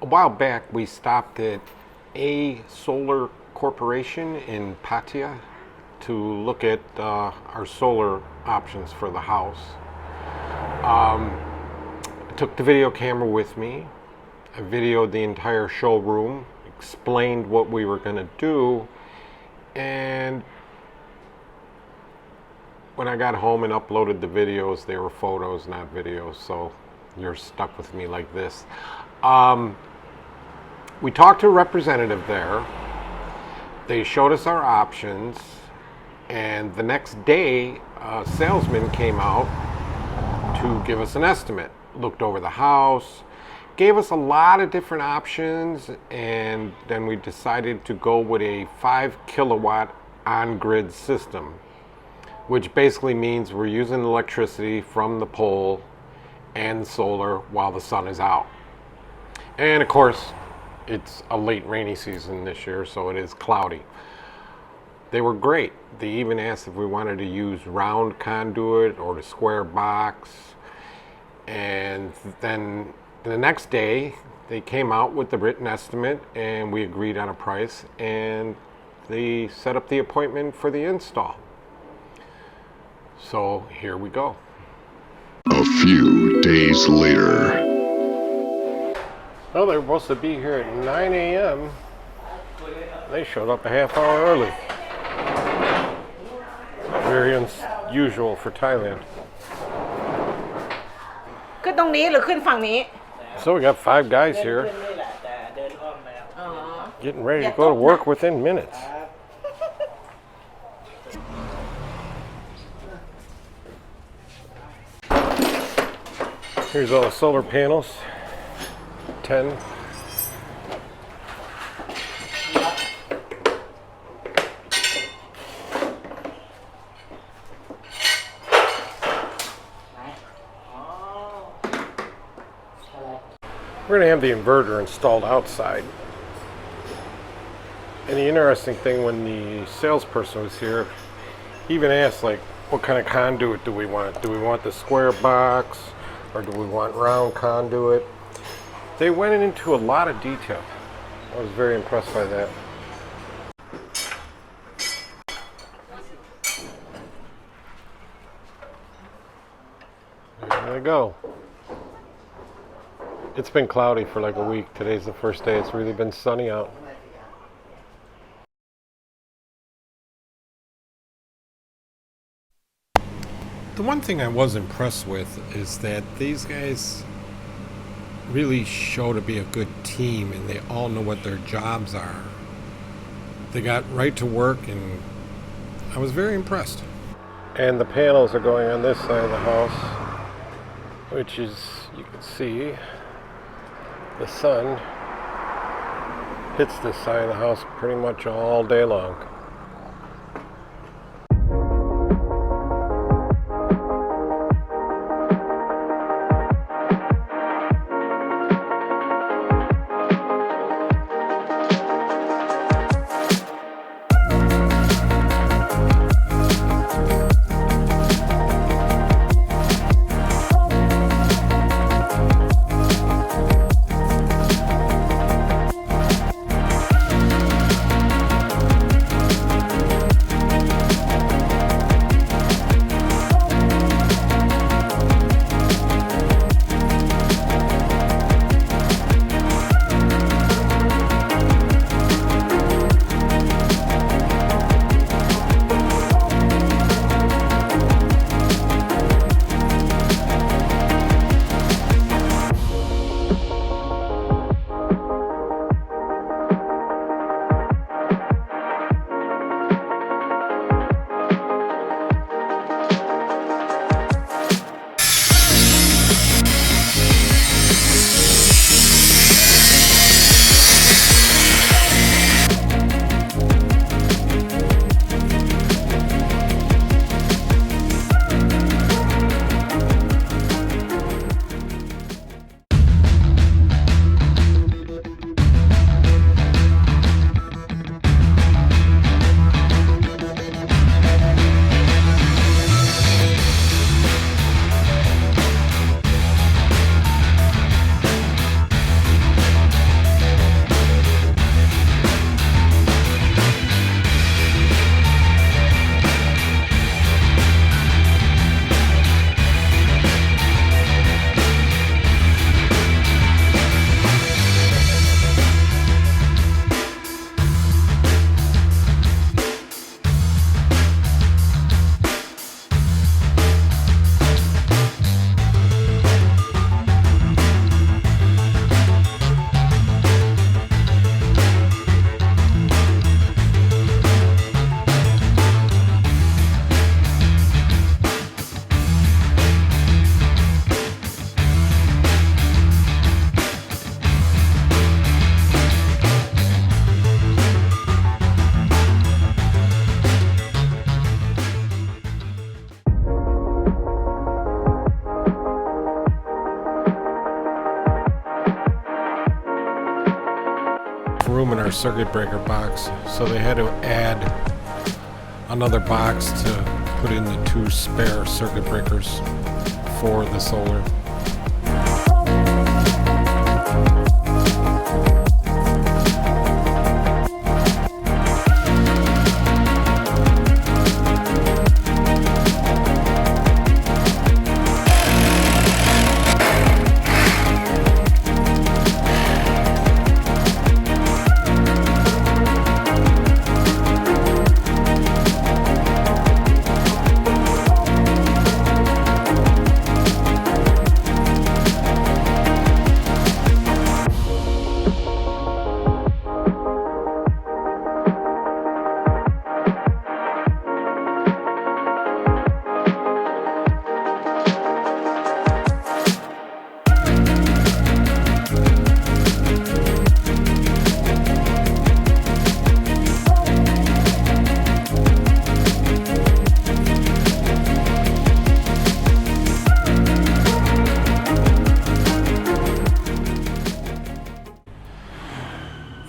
A while back, we stopped at A Solar Corporation in Pattaya to look at our solar options for the house. I took the video camera with me. I videoed the entire showroom, explained what we were going to do, and when I got home and uploaded the videos, they were photos, not videos, so you're stuck with me like this. We talked to a representative there. They showed us our options, and the next day, a salesman came out to give us an estimate. Looked over the house, gave us a lot of different options, and then we decided to go with a 5 kilowatt on-grid system, which basically means we're using electricity from the pole and solar while the sun is out. And of course, it's a late rainy season this year, so it is cloudy. They were great. They even asked if we wanted to use round conduit or the square box. And then the next day, they came out with the written estimate, and we agreed on a price, and they set up the appointment for the install. So here we go. A few days later. Well, they were supposed to be here at 9 a.m. They showed up a half hour early. Very unusual for Thailand. ขึ้นตรงนี้หรือขึ้นฝั่งนี้ So we got 5 guys here, getting ready to go to work within minutes. Here's all the solar panels. 10. We're going to have the inverter installed outside. And the interesting thing, when the salesperson was here, he even asked, like, what kind of conduit do we want? Do we want the square box, or do we want round conduit? They went into a lot of detail. I was very impressed by that. There they go. It's been cloudy for like a week. Today's the first day it's really been sunny out. The one thing I was impressed with is that these guys really show to be a good team, and they all know what their jobs are. They got right to work, and I was very impressed. And the panels are going on this side of the house, which is, you can see, the sun hits this side of the house pretty much all day long. room in our circuit breaker box, so they had to add another box to put in the 2 spare circuit breakers for the solar.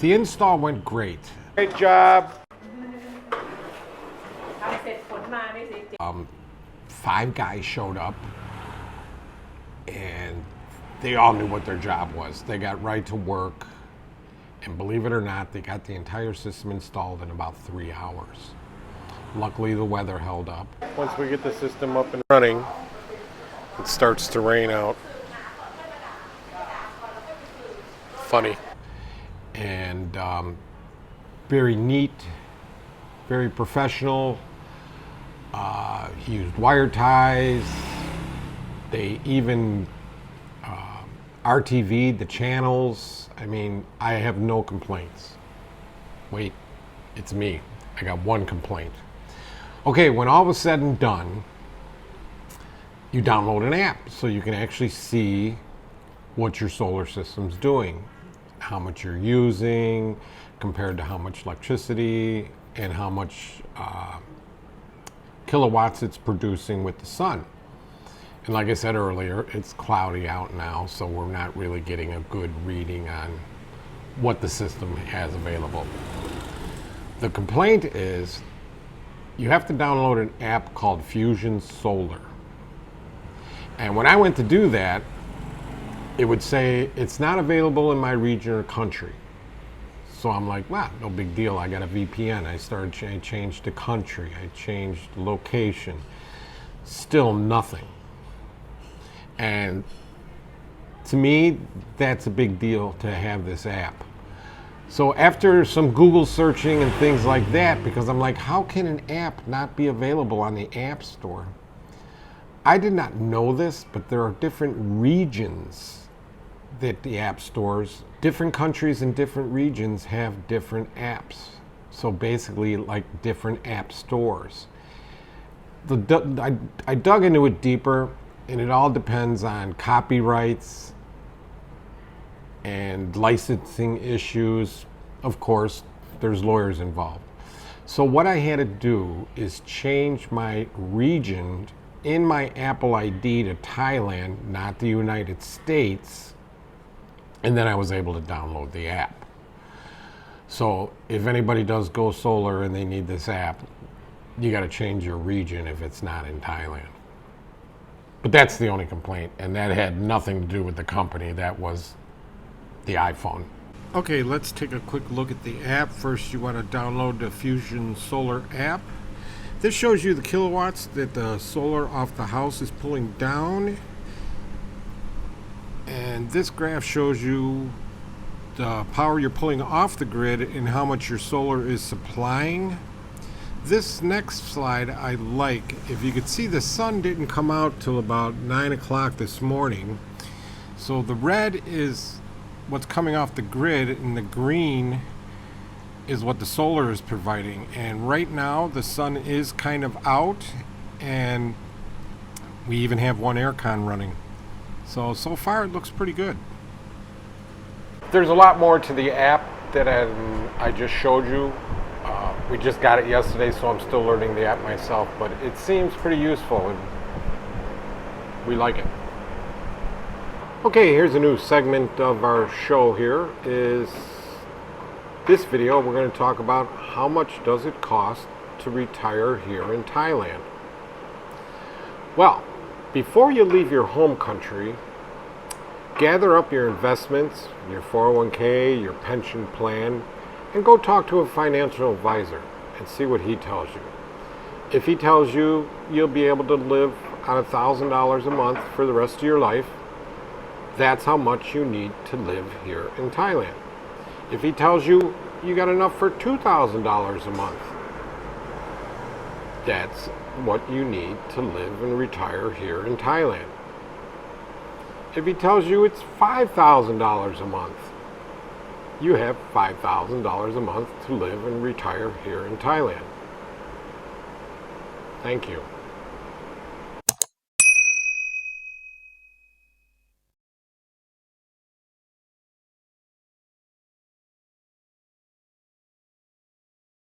The install went great. Great job. 5 guys showed up, and they all knew what their job was. They got right to work, and believe it or not, they got the entire system installed in about 3 hours. Luckily, the weather held up. Once we get the system up and running, it starts to rain out. Funny. And very neat, very professional. He used wire ties. They even RTV'd the channels. I mean, I have no complaints. Wait, it's me. I got one complaint. Okay, when all was said and done, you download an app so you can actually see what your solar system's doing, how much you're using compared to how much electricity and how much kilowatts it's producing with the sun. And like I said earlier, it's cloudy out now, so we're not really getting a good reading on what the system has available. The complaint is you have to download an app called Fusion Solar. And when I went to do that, it would say it's not available in my region or country. So I'm like, wow, no big deal. I got a VPN. I changed the country. I changed location. Still nothing. And to me, that's a big deal to have this app. So after some Google searching and things like that, because I'm like, how can an app not be available on the App Store? I did not know this, but there are different regions that the app stores, different countries and different regions have different apps. So basically like different app stores. I dug into it deeper, and it all depends on copyrights and licensing issues. Of course, there's lawyers involved. So what I had to do is change my region in my Apple ID to Thailand, not the United States, and then I was able to download the app. So if anybody does go solar and they need this app, you got to change your region if it's not in Thailand. But that's the only complaint, and that had nothing to do with the company. That was the iPhone. Okay, let's take a quick look at the app. First, you want to download the Fusion Solar app. This shows you the kilowatts that the solar off the house is pulling down. And this graph shows you the power you're pulling off the grid and how much your solar is supplying. This next slide I like. If you could see, the sun didn't come out till about 9 o'clock this morning. So the red is what's coming off the grid, and the green is what the solar is providing. And right now the sun is kind of out, and we even have one aircon running. So far it looks pretty good. There's a lot more to the app that I just showed you. We just got it yesterday, so I'm still learning the app myself, but it seems pretty useful and we like it. Okay, here's a new segment of our show here. Is This video, we're going to talk about how much does it cost to retire here in Thailand. Well, before you leave your home country, gather up your investments, your 401k, your pension plan, and go talk to a financial advisor and see what he tells you. If he tells you you'll be able to live on $1,000 a month for the rest of your life, that's how much you need to live here in Thailand. If he tells you you got enough for $2,000 a month, that's what you need to live and retire here in Thailand. If he tells you it's $5,000 a month, you have $5,000 a month to live and retire here in Thailand. Thank you.